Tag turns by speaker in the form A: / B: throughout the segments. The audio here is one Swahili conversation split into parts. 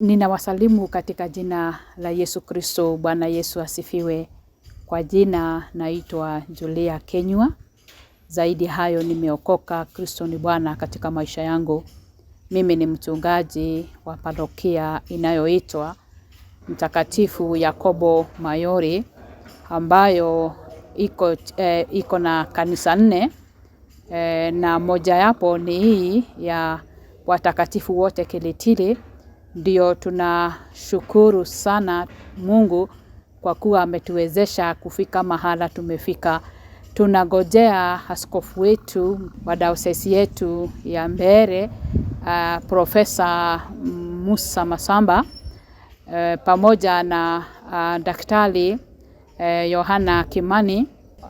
A: Ninawasalimu katika jina la Yesu Kristo. Bwana Yesu asifiwe. Kwa jina naitwa Julia Kenyua. Zaidi hayo nimeokoka. Kristo ni Bwana katika maisha yangu. Mimi ni mchungaji wa parokia inayoitwa Mtakatifu Yakobo Mayori, ambayo iko na kanisa 4, na moja yapo ni hii ya watakatifu wote Kilitiri. Ndio tunashukuru sana Mungu kwa kuwa ametuwezesha kufika mahala tumefika. Tunangojea askofu wetu wa diocese yetu ya Mbeere, Profesa Musa Masamba, pamoja na Daktari Yohana Kimani,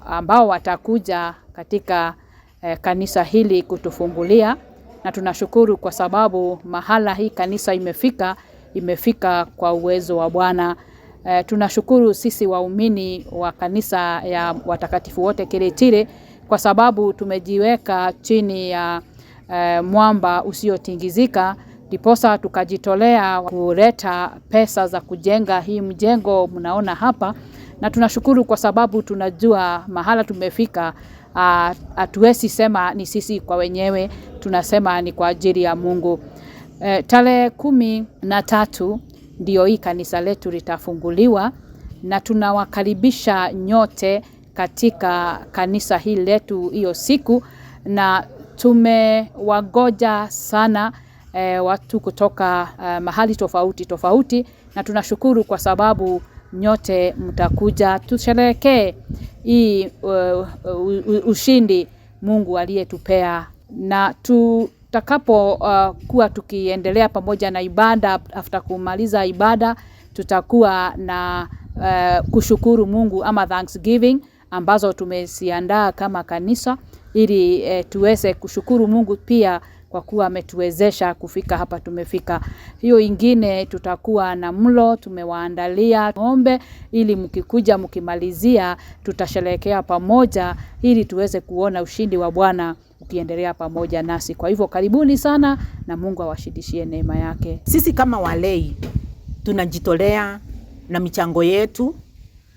A: ambao watakuja katika kanisa hili kutufungulia. Na tunashukuru kwa sababu mahala hii kanisa imefika kwa uwezo wa Bwana. Tunashukuru sisi waumini wa kanisa ya watakatifu wote Kilitiri kwa sababu tumejiweka chini ya mwamba usiotingizika, ndiposa tukajitolea kuleta pesa za kujenga hii mjengo mnaona hapa. Na tunashukuru kwa sababu tunajua mahala tumefika, hatuwezi sema ni sisi kwa wenyewe, tunasema ni kwa ajili ya Mungu. Tarehe 13 ndio hii kanisa letu litafunguliwa, na tunawakaribisha nyote katika kanisa hili letu hiyo siku, na tumewagoja sana watu kutoka mahali tofauti, na tunashukuru kwa sababu nyote mtakuja tusherehekee hii ushindi Mungu aliyetupea. Na tutakapo kuwa tukiendelea pamoja na ibada, after kumaliza ibada tutakuwa na kushukuru Mungu ama Thanksgiving ambazo tumesiandaa kama kanisa, ili tuweze kushukuru Mungu pia kwa kuwa ametuwezesha kufika hapa tumefika. Hiyo ingine tutakuwa na mlo tumewaandalia ng'ombe, ili mkikuja mkimalizia tutasherehekea pamoja, ili tuweze kuona ushindi wa Bwana ukiendelea pamoja nasi. Kwa hivyo karibuni sana, na Mungu awashidishie neema yake.
B: Sisi kama walei tunajitolea na michango yetu,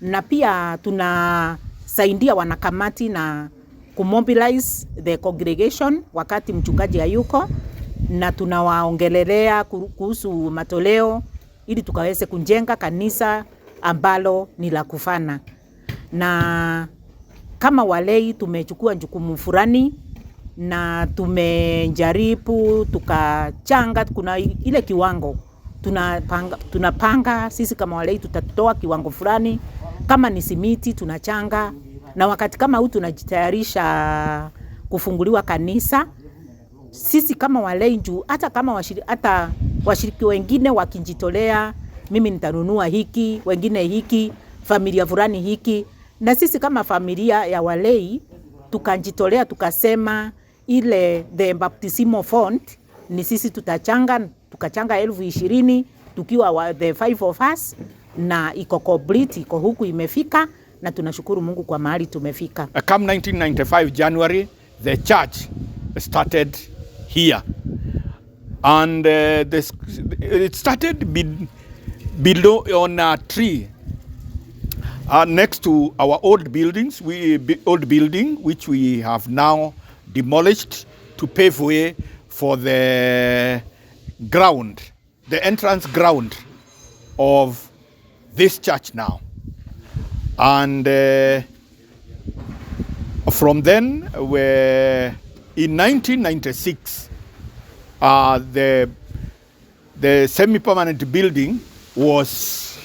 B: na pia tunasaidia wanakamati na kumobilize the congregation wakati mchungaji hayuko, na tunawaongelelea kuhusu matoleo ili tukaweze kujenga kanisa ambalo ni la kufana. Na kama walei tumechukua jukumu fulani, na tumejaribu tukachanga. Kuna ile kiwango tunapanga sisi kama walei tutatoa kiwango fulani, kama ni simiti tunachanga. Na wakati kama huu tunajitayarisha kufunguliwa kanisa, sisi kama walei juu, hata kama washiriki wengine wakijitolea, mimi nitanunua hiki, wengine hiki, familia fulani hiki, na sisi kama familia ya walei tukajitolea, tukasema ile the baptismal fund ni sisi tukachanga 20,000 tukiwa the 5 of us, na iko complete, iko huku imefika, na tunashukuru Mungu kwa mahali tumefika.
C: Come 1995 January, the church started here, and it started below on a tree next to our old building which we have now demolished to pave way for the ground, the entrance ground of this church now. And from then, in 1996, the semi-permanent building was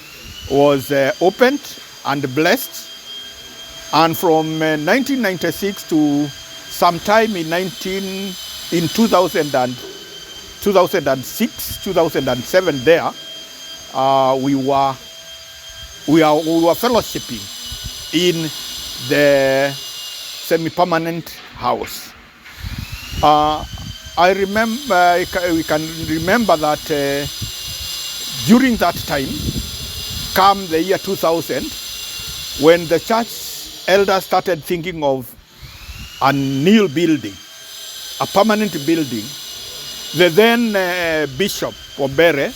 C: opened and blessed. And from 1996 to sometime in 2006, 2007, there we were fellowshipping in the semi-permanent house. I remember, we can remember that during that time, come the year 2000, when the church elders started thinking of a new building, a permanent building, the then Bishop of Mbeere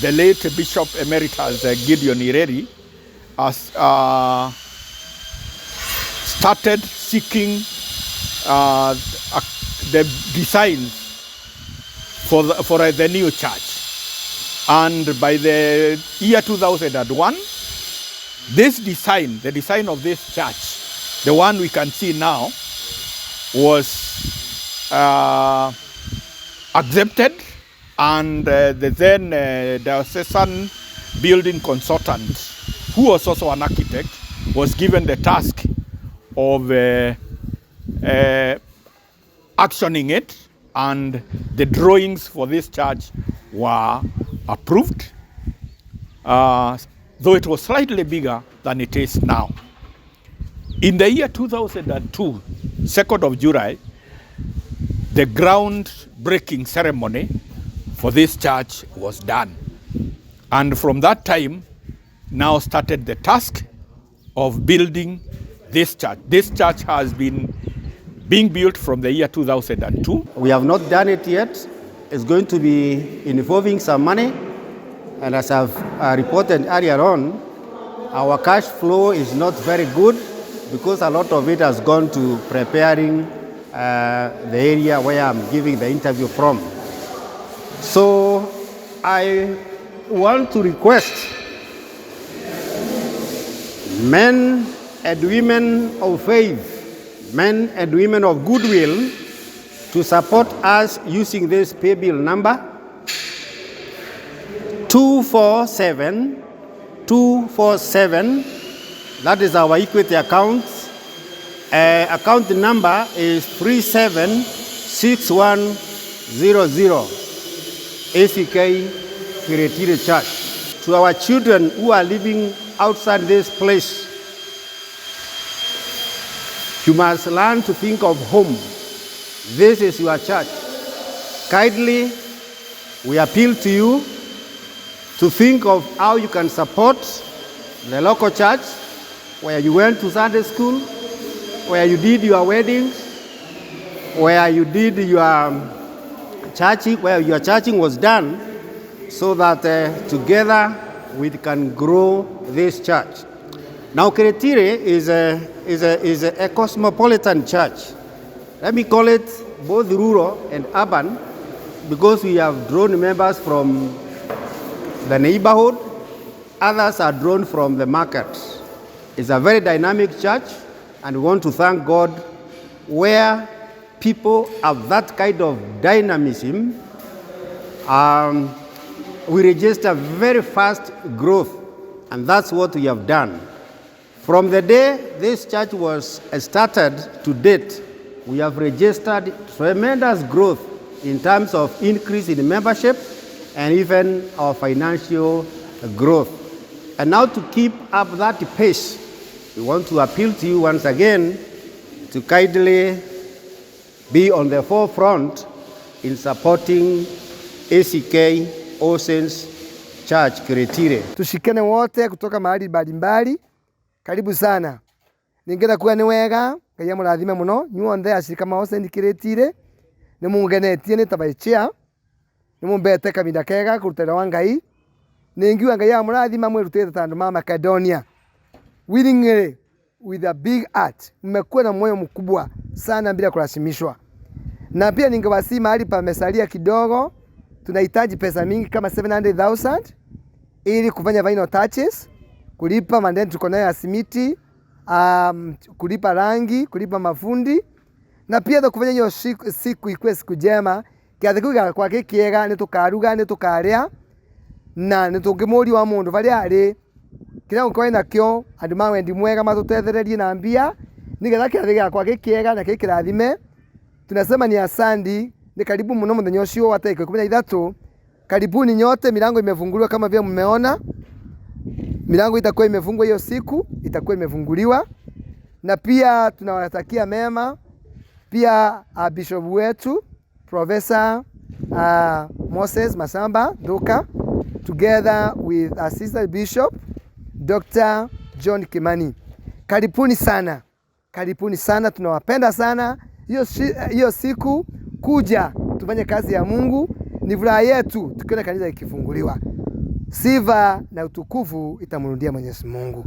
C: the late Bishop Emeritus Gideon Ireri started seeking the designs for the new church. And by the year 2001, this design, the design of this church, the one we can see now, was accepted, and the then diocesan building consultant, who was also an architect, was given the task of actioning it, and the drawings for this church were approved, though it was slightly bigger than it is now. In the year 2002, 2nd of July, the ground-breaking ceremony for this church was done. And from that time, now started the task of building this church. This church has been being built from the year 2002.
D: We have not done it yet. It's going to be involving some money. And as I've reported earlier on, our cash flow is not very good because a lot of it has gone to preparing the area where I'm giving the interview from. So I want to request men and women of faith, men and women of goodwill, to support us using this pay bill number 247247. That is our equity account. Account number is 376100, ACK Kiretire Church. To our children who are living outside this place, you must learn to think of home. This is your church. Kindly, we appeal to you to think of how you can support the local church where you went to Sunday school, where you did your weddings, where you did your churching, where your churching was done, so that together we can grow this church. Now, Kiretire is a cosmopolitan church. Let me call it both rural and urban, because we have drawn members from the neighborhood, others are drawn from the market. It's a very dynamic church, and we want to thank God where people have that kind of dynamism. We register very fast growth, and that's what we have done. From the day this church was started to date, we have registered tremendous growth in terms of increase in membership and even our financial growth. And now, to keep up that pace, we want to appeal to you once again to kindly be on the forefront in supporting ACK Oceans Church Kiretire.
E: Tushikane wote kutoka mahali mbalimbali. Karibu sana. Ningenda kuwa ni wega, Ngai amurathime muno, nyuothe ashirika ma Oceans Kiretire. Ni mungenetie ni tabaichia. Ni mumbete kavinda kega kurutira wa Ngai. Ningiwa Ngai amurathima mwirutite tandu ma Macedonia. Willingly, with a big heart. Mmekuwa na moyo mkubwa sana bila kulazimishwa. Na pia ningewasi mahali pamesalia kidogo. Tunahitaji pesa mingi kama 700,000 ili kufanya final touches, kulipa mandeni tuko nayo ya simiti, kulipa rangi, kulipa mafundi, na pia kufanya hiyo siku ikuwe siku njema kiathikuga kwa kikiega nitukaruga nitukaria na nitungimuri wa mundu bali ari kira ukoe nakyo andu mawendi mwega matutethererie na mbia nigetha kiathiga kwa kikiega na kikirathime. Tunasema ni asandi. Ni karibu mno muthenya ucio wa tariki 13. Karibuni nyote, milango imefunguliwa kama vile mmeona. Milango itakuwa imefungwa hiyo siku, itakuwa imefunguliwa. Na pia tunawatakia mema. Pia bishop wetu Professor Moses Masamba Duka, together with Assistant Bishop Dr. John Kimani. Karibuni sana. Karibuni sana, tunawapenda sana. Hiyo siku kuja tufanye kazi ya Mungu, ni furaha yetu tukiona kanisa ikifunguliwa. sifa na utukufu itamrudia Mwenyezi Mungu.